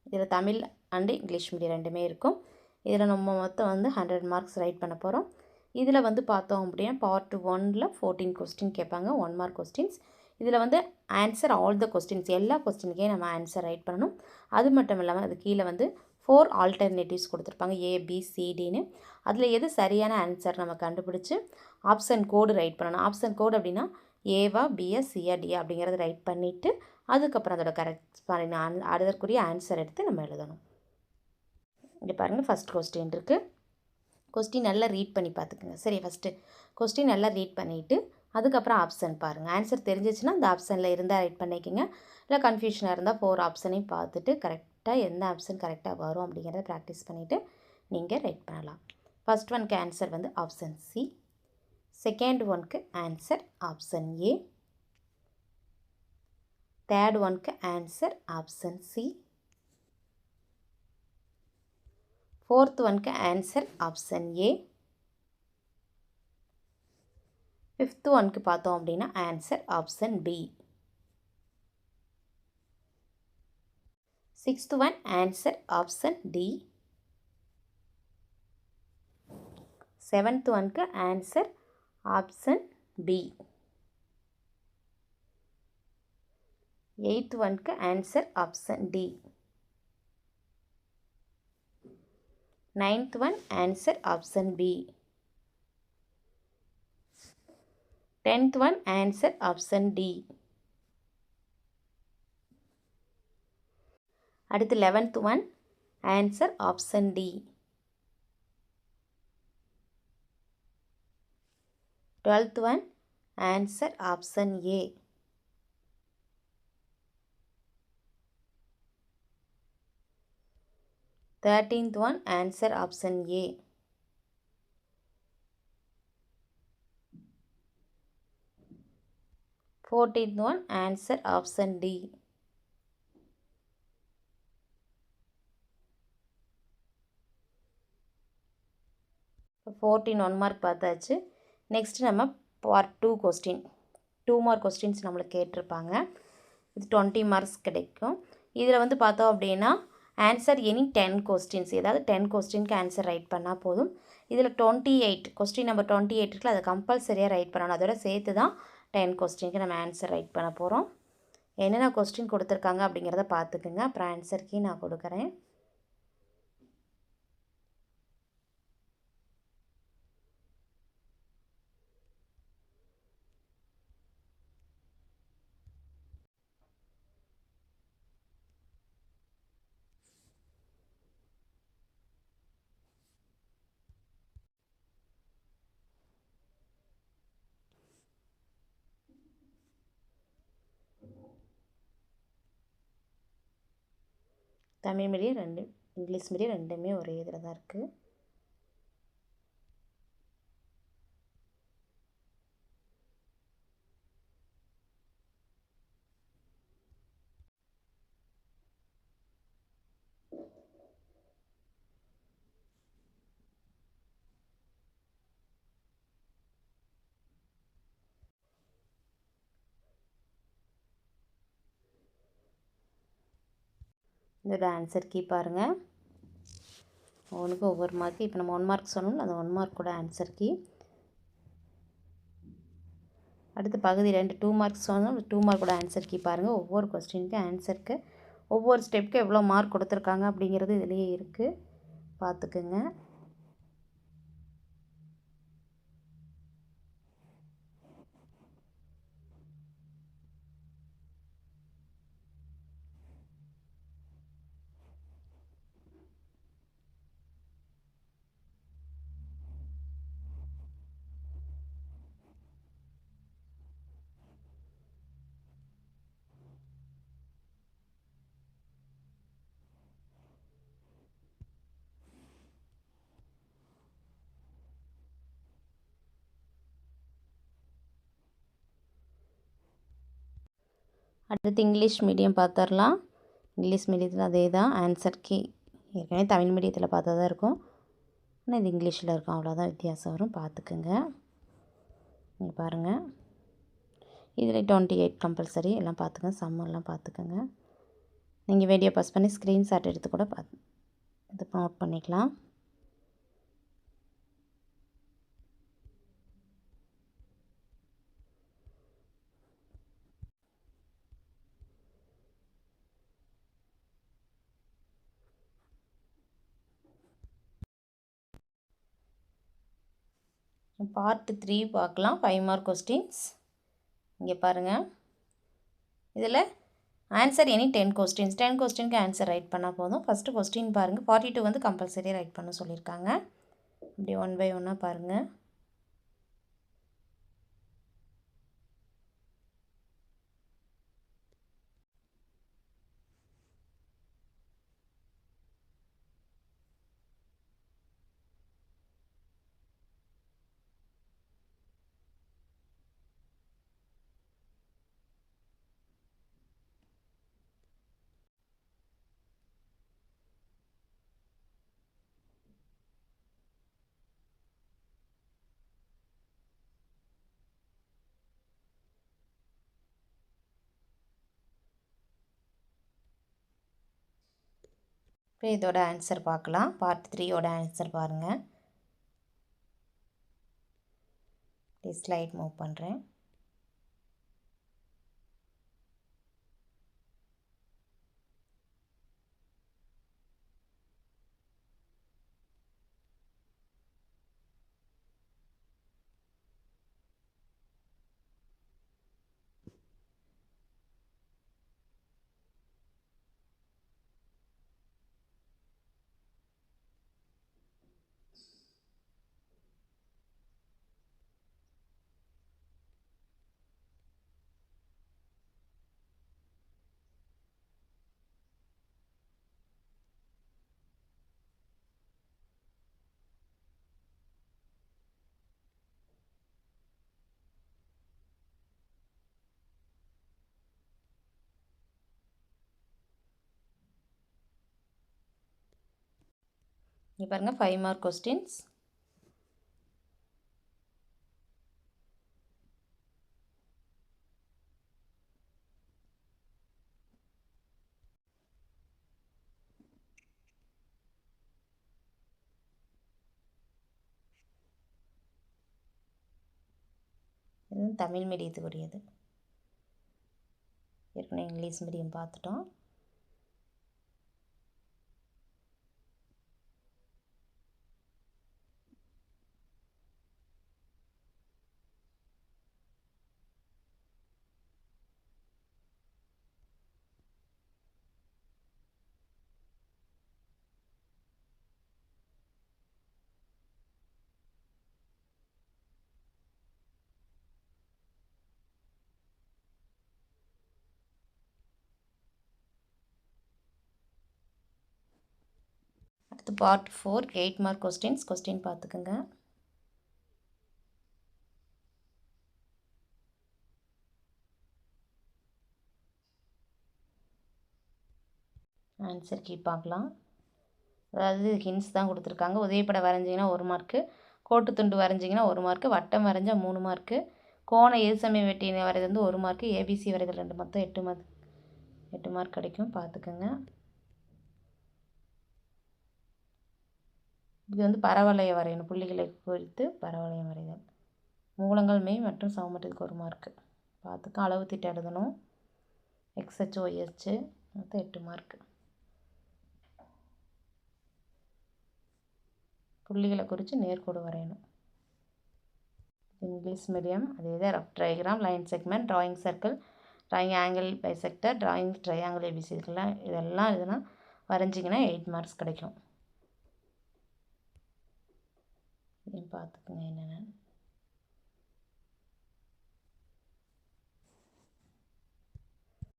இதில் Tamil and English medium ரெண்டுமே இருக்கும். இதில் நம்ம மொத்தம் வந்து 100 மார்க்ஸ் ரைட் பண்ண போகிறோம். இதில் வந்து பார்த்தோம் அப்படின்னா பார்ட் 1ல் 14 கொஸ்டின் கேட்பாங்க, 1 மார்க் கொஸ்டின்ஸ். இதில் வந்து ஆன்சர் ஆல் த கொஸ்டின்ஸ், எல்லா கொஸ்டினுக்கே நம்ம ஆன்சர் ரைட் பண்ணணும். அது மட்டும் இல்லாமல் அது கீழே வந்து 4 ஆல்டர்னேட்டிவ்ஸ் கொடுத்துருப்பாங்க, ABCDன்னு. அதில் எது சரியான ஆன்சர் நம்ம கண்டுபிடிச்சி ஆப்ஷன் கோடு ரைட் பண்ணணும். ஆப்ஷன் கோடு அப்படின்னா ஏவா, பியா, சியா, டியா அப்படிங்கிறத ரைட் பண்ணிவிட்டு அதுக்கப்புறம் அதோட கரெக்ட் அதற்குரிய ஆன்சர் எடுத்து நம்ம எழுதணும். இங்கே பாருங்கள், ஃபஸ்ட் கொஸ்டின் இருக்குது. கொஸ்டின் நல்லா ரீட் பண்ணி பார்த்துக்குங்க. சரி, ஃபஸ்ட்டு கொஸ்டின் நல்லா ரீட் பண்ணிவிட்டு அதுக்கப்புறம் ஆப்ஷன் பாருங்கள். ஆன்சர் தெரிஞ்சிச்சுன்னா அந்த ஆப்ஷனில் இருந்தால் ரைட் பண்ணிக்கோங்க. இல்லை கன்ஃபியூஷனாக இருந்தால் 4 ஆப்ஷனையும் பார்த்துட்டு கரெக்டாக எந்த ஆப்ஷன் கரெக்டாக வரும் அப்படிங்கிறத ப்ராக்டிஸ் பண்ணிவிட்டு நீங்கள் ரைட் பண்ணலாம். ஃபஸ்ட் ஒன்க்கு ஆன்சர் வந்து ஆப்ஷன் சி. செகண்ட் ஒன்க்கு ஆன்சர் ஆப்ஷன் ஏ. தேர்ட் ஒன்க்கு ஆன்சர் ஆப்ஷன் சி. ஃபோர்த் ஒன்க்கு ஆன்சர் ஆப்ஷன் ஏ. ஃபிஃப்த் ஒன்க்கு பார்த்தோம் அப்படின்னா answer option B. Sixth one answer option D. Seventh ஒன்க்கு ஆன்சர் ஆப்ஷன் பி. எயித் ஒன்க்கு answer option D. Ninth one answer option B. 10th one answer option D. அடுத்து 11th one answer option D. 12th one answer option A. 13th one answer option A. 14th one answer option D. இப்போ 14 1 mark பார்த்தாச்சு. Next நம்ம part 2 question 2 mark questions நம்மளுக்கு கேட்டிருப்பாங்க. இது 20 marks கிடைக்கும். இதில் வந்து பார்த்தோம் அப்படின்னா ஆன்சர் எனி 10 கொஸ்டின்ஸ், ஏதாவது 10 கொஸ்டினுக்கு ஆன்சர் ரைட் பண்ணால் போதும். இதில் 28 கொஸ்டின் நம்பர் 28 இருக்குல்ல, அதை கம்பல்சரியாக ரைட் பண்ணணும். அதோட சேர்த்து தான் 10 கொஸ்டினுக்கு நம்ம ஆன்சர் ரைட் பண்ண போகிறோம். என்னென்ன கொஸ்டின் கொடுத்துருக்காங்க அப்படிங்கிறத பார்த்துக்குங்க. அப்புறம் ஆன்சர் கீ நான் கொடுக்குறேன். தமிழ் மீடியம் 2, இங்கிலீஷ் மீடியம் ரெண்டுமே ஒரே இதில் தான் இருக்குது. இதோட ஆன்சர் கீ பாருங்கள். ஒவ்வொன்றுக்கும் ஒவ்வொரு மார்க்கு. இப்போ நம்ம 1 மார்க் சொன்னோம்ல, அந்த 1 மார்க் கூட ஆன்சர் கீ. அடுத்து பகுதி 2 2 மார்க்ஸ் சொன்னோம், 2 மார்க் கூட ஆன்சர் கீ பாருங்கள். ஒவ்வொரு கொஸ்டினுக்கு ஆன்சருக்கு ஒவ்வொரு ஸ்டெப்புக்கு எவ்வளோ மார்க் கொடுத்துருக்காங்க அப்படிங்கிறது இதிலேயே இருக்குது, பார்த்துக்குங்க. அடுத்து இங்கிலீஷ் மீடியம் பார்த்துடலாம். இங்கிலீஷ் மீடியத்தில் அதே தான் ஆன்சர் கீ. ஏற்கனவே தமிழ் மீடியத்தில் பார்த்தா தான் இருக்கும், ஆனால் இது இங்கிலீஷில் இருக்கும், அவ்வளோதான் வித்தியாசம் வரும், பார்த்துக்குங்க. இங்கே பாருங்கள், இதில் 28 கம்பல்சரி எல்லாம் பார்த்துக்கங்க, சம்மெல்லாம் பார்த்துக்கங்க. நீங்கள் வீடியோ பாஸ் பண்ணி ஸ்க்ரீன்ஷாட் எடுத்து கூட இது நோட் பண்ணிக்கலாம். பார்ட் 3 பார்க்கலாம். 5 மார்க் கொஸ்டின்ஸ். இங்கே பாருங்கள், இதில் ஆன்சர் எனி 10 கொஸ்டின்ஸ். 10 கொஸ்டினுக்கு ஆன்சர் ரைட் பண்ணால் போதும். ஃபஸ்ட்டு கொஸ்டின் பாருங்கள். 42 வந்து கம்பல்சரி ரைட் பண்ண சொல்லியிருக்காங்க. இப்படி 1 பை 1 பாருங்கள். இப்போ இதோட ஆன்சர் பார்க்கலாம். பார்ட் 3யோட ஆன்சர் பாருங்கள். ஸ்லைட் மூவ் பண்ணுறேன். இங்கே பாருங்கள், 5 மார்க் கொஸ்டின்ஸ். இது தமிழ் மீடியத்துக்குரியது. ஏற்கனவே இங்கிலீஷ் மீடியம் பார்த்துட்டோம். அடுத்து பார்ட் 4 8 மார்க் கொஸ்டின்ஸ். கொஸ்டின் பார்த்துக்குங்க. ஆன்சர் கீ பார்க்கலாம். அதாவது ஹிண்ட்ஸ் தான் கொடுத்துருக்காங்க. உதவிப்படம் வரைஞ்சிங்கன்னா 1 மார்க்கு, கோட்டு துண்டு வரைஞ்சிங்கன்னா 1 மார்க்கு, வட்டம் வரைஞ்சா 3 மார்க்கு, கோண எதிர்சமய வெட்டி வரைகிறது வந்து 1 மார்க்கு, ஏபிசி வரைகிறது 2, மொத்தம் 8 மார்க் கிடைக்கும். பார்த்துக்கோங்க. இது வந்து பரவளையம் வரையணும். புள்ளிகளை குறித்து பரவளையம் வரைதல். மூலங்கள் மெய் மற்றும் சமமற்றதுக்கு 1 மார்க்கு. பார்த்துக்க. அளவு திட்டம் எழுதணும். எக்ஸ்ஹெச் ஒய்ஹெச் மொத்தம் 8 மார்க்கு. புள்ளிகளை குறித்து நேர்கோடு வரையணும். English medium. அதே தான் rough diagram, line segment, drawing circle, drawing angle bisector, drawing triangle ABC இதெல்லாம் இதெல்லாம் வரைஞ்சிங்கன்னா 8 மார்க்ஸ் கிடைக்கும். பார்த்துக்குங்க என்னென்னு.